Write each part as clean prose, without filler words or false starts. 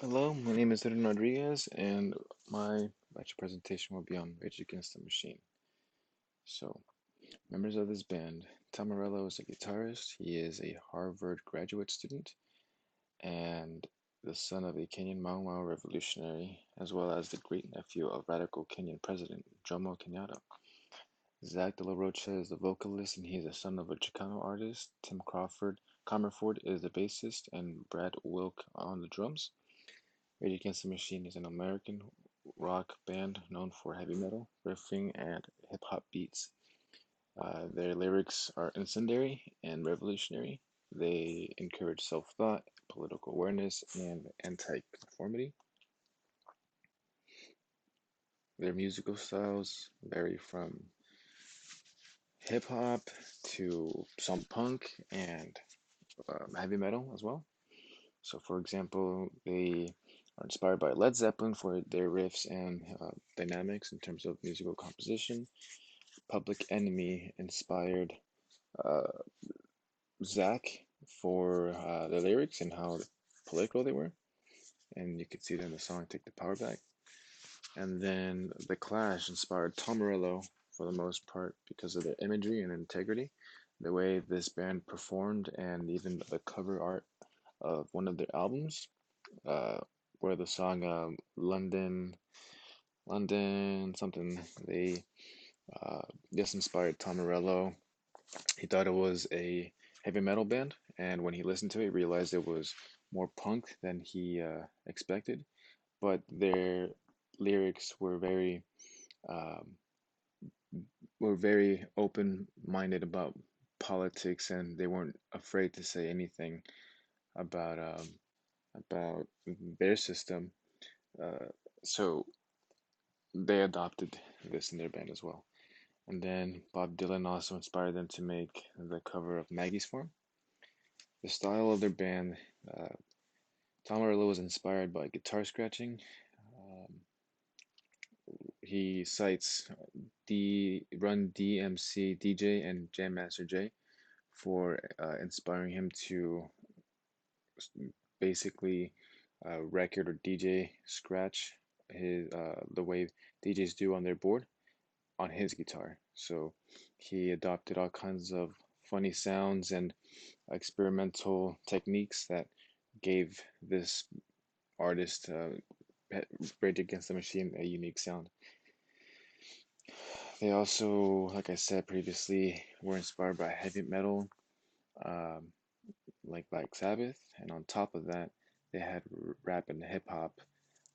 Hello, my name is Aaron Rodriguez, and my lecture presentation will be on Rage Against the Machine. So, members of this band, Tom Morello is a guitarist. He is a Harvard graduate student and the son of a Kenyan Mau Mau revolutionary, as well as the great nephew of radical Kenyan president Jomo Kenyatta. Zach De La Rocha is the vocalist, and he is the son of a Chicano artist. Tim Crawford Comerford is the bassist, and Brad Wilk on the drums. Rage Against the Machine is an American rock band known for heavy metal, riffing, and hip hop beats. Their lyrics are incendiary and revolutionary. They encourage self thought, political awareness, and anti conformity. Their musical styles vary from hip hop to some punk and heavy metal as well. So, for example, they are inspired by Led Zeppelin for their riffs and dynamics in terms of musical composition. Public Enemy inspired uh, Zach for the lyrics and how political they were, and you could see that in the song "Take the Power Back." And then The Clash inspired Tom Morello for the most part because of their imagery and integrity, the way this band performed, and even the cover art of one of their albums, uh, where the song "London, London" something they uh, this inspired Tom Morello. He thought it was a heavy metal band, and when he listened to it, he realized it was more punk than he expected. But their lyrics um, were very open-minded about politics, and they weren't afraid to say anything about about their system. Uh, so they adopted this in their band as well. And then Bob Dylan also inspired them to make the cover of Maggie's Farm. The style of their band, uh, Tom Morello was inspired by guitar scratching. Um, he cites Run DMC DJ and Jam Master Jay for inspiring him to basically record or DJ scratch the way DJs do on their board on his guitar. So he adopted all kinds of funny sounds and experimental techniques that gave this artist, Rage Against the Machine, a unique sound. They also, like I said previously, were inspired by heavy metal, um, like Black Sabbath, and on top of that, they had rap and hip hop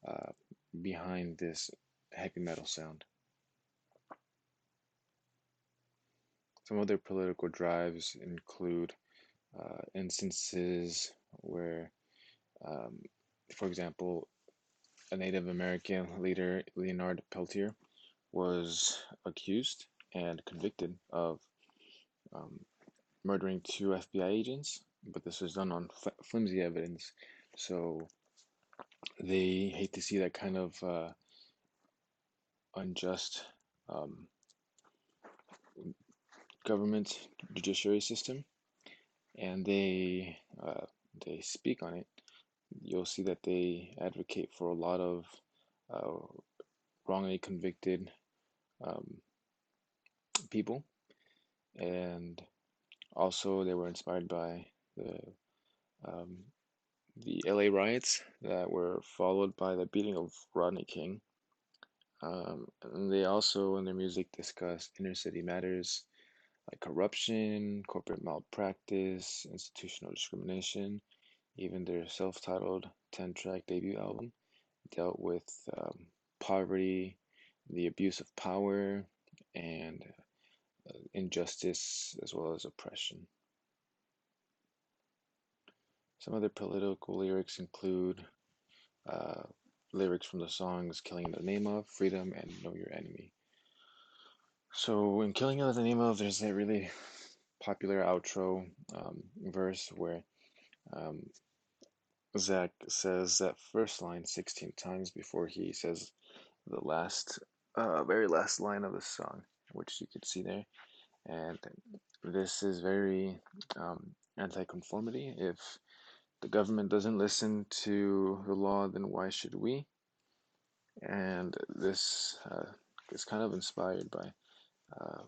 uh, behind this heavy metal sound. Some other political drives include instances where, um, for example, a Native American leader, Leonard Peltier, was accused and convicted of um, murdering two FBI agents, but this was done on flimsy evidence. So they hate to see that kind of unjust um, government judiciary system, and they speak on it. You'll see that they advocate for a lot of uh, wrongly convicted um, people, and also they were inspired by the um, the LA riots that were followed by the beating of Rodney King. And they also, in their music, discuss inner city matters like corruption, corporate malpractice, institutional discrimination. Even their self titled 10-track debut album dealt with poverty, the abuse of power, and injustice as well as oppression. Some other political lyrics include uh, lyrics from the songs Killing in the Name of, Freedom, and Know Your Enemy. So, in Killing in the Name of, there's a really popular outro verse where um, Zach says that first line 16 times before he says the very last line of the song, which you can see there. And this is very anti-conformity. If the government doesn't listen to the law, then why should we? And this is kind of inspired by uh,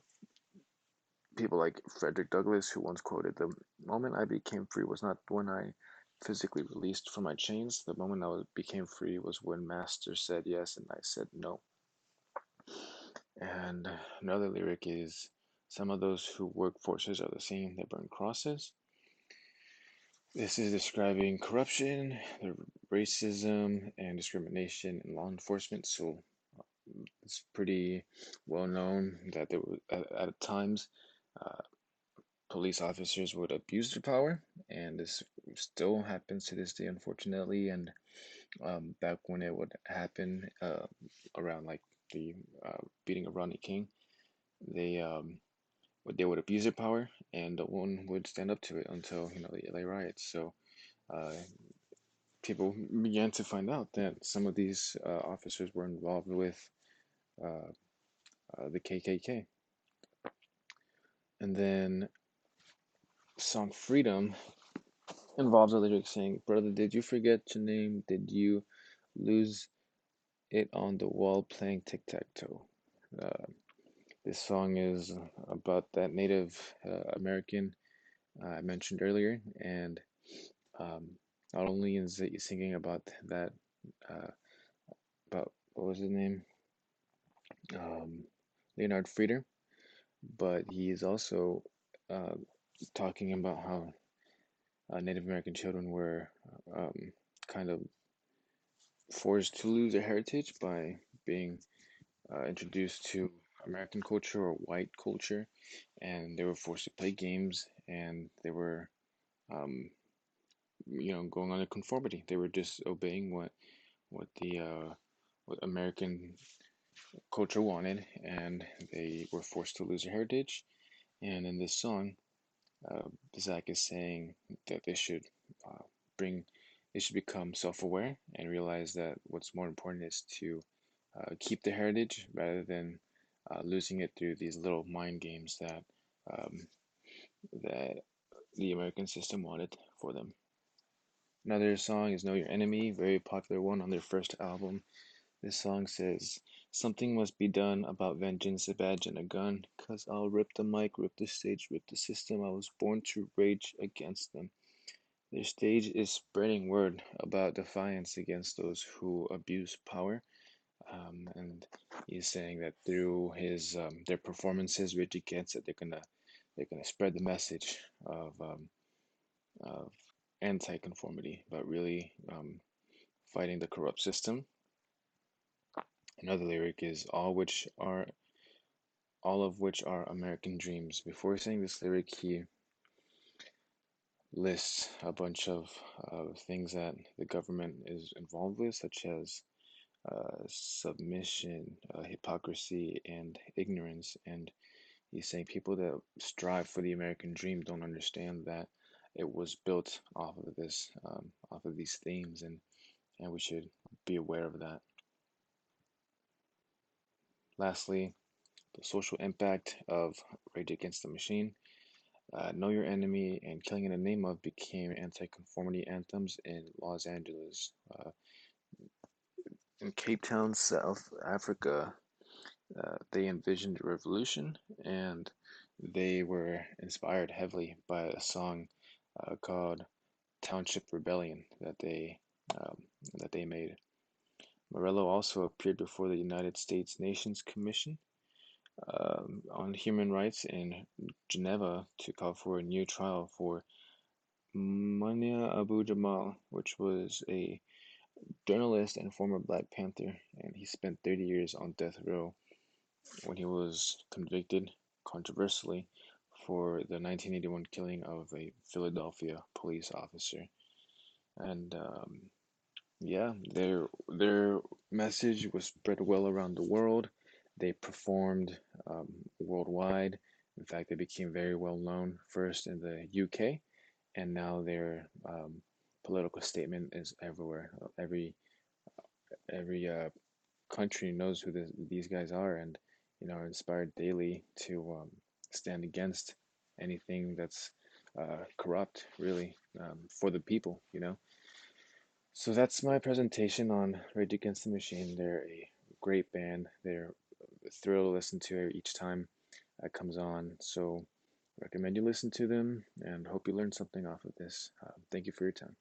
people like Frederick Douglass, who once quoted, "The moment I became free was not when I physically released from my chains. The moment became free was when Master said yes and I said no." And another lyric is, "Some of those who work forces are the same that burn crosses." This is describing corruption, the racism, and discrimination in law enforcement. So it's pretty well known that there was at times uh, police officers would abuse their power, and this still happens to this day, unfortunately. And back when it would happen, around like the beating of Rodney King, they they would abuse their power, and no one would stand up to it until the LA riots. So uh, people began to find out that some of these officers were involved with uh, the KKK. And then song Freedom involves a lyric saying, "Brother, did you forget your name? Did you lose it on the wall playing tic-tac-toe?" Uh, this song is about that Native American I mentioned earlier, and um, not only is it singing about that, uh, about what was his name, um, Leonard Frieder, but he is also uh, talking about how Native American children were kind of forced to lose their heritage by being introduced to American culture or white culture, and they were forced to play games, and they were, um, going under conformity. They were just obeying what the what American culture wanted, and they were forced to lose their heritage. And in this song, Zach is saying that uh, bring, they should become self-aware and realize that what's more important is to keep the heritage rather than losing it through these little mind games um, that the American system wanted for them. Another song is "Know Your Enemy," very popular one on their first album. This song says, "Something must be done about vengeance, a badge and a gun, 'cause I'll rip the mic, rip the stage, rip the system. I was born to rage against them." Their stage is spreading word about defiance against those who abuse power. And he's saying that through his their performances, Rage Against It, they're gonna spread the message of anti-conformity, but really fighting the corrupt system. Another lyric is all of which are American dreams. Before saying this lyric, he lists a bunch of things that the government is involved with, such as submission, hypocrisy, and ignorance. And he's saying people that strive for the American dream don't understand that it was built off of these themes, and we should be aware of that. Lastly, the social impact of Rage Against the Machine. Know Your Enemy and Killing in the Name of became anti-conformity anthems in Los Angeles. In Cape Town, South Africa, they envisioned a revolution, and they were inspired heavily by a song called "Township Rebellion" um, that they made. Morello also appeared before the United States Nations Commission on Human Rights in Geneva to call for a new trial for Mania Abu Jamal, which was a journalist and former Black Panther, and he spent 30 years on death row when he was convicted, controversially, for the 1981 killing of a Philadelphia police officer. And yeah, their message was spread well around the world. They performed worldwide. In fact, they became very well known first in the UK, and now their political statement is everywhere. Every country knows who these guys are, and are inspired daily to stand against anything that's corrupt, really, for the people, you know. So that's my presentation on Rage Against the Machine. They're a great band. They're a thrill to listen to each time it comes on. So recommend you listen to them and hope you learn something off of this. Thank you for your time.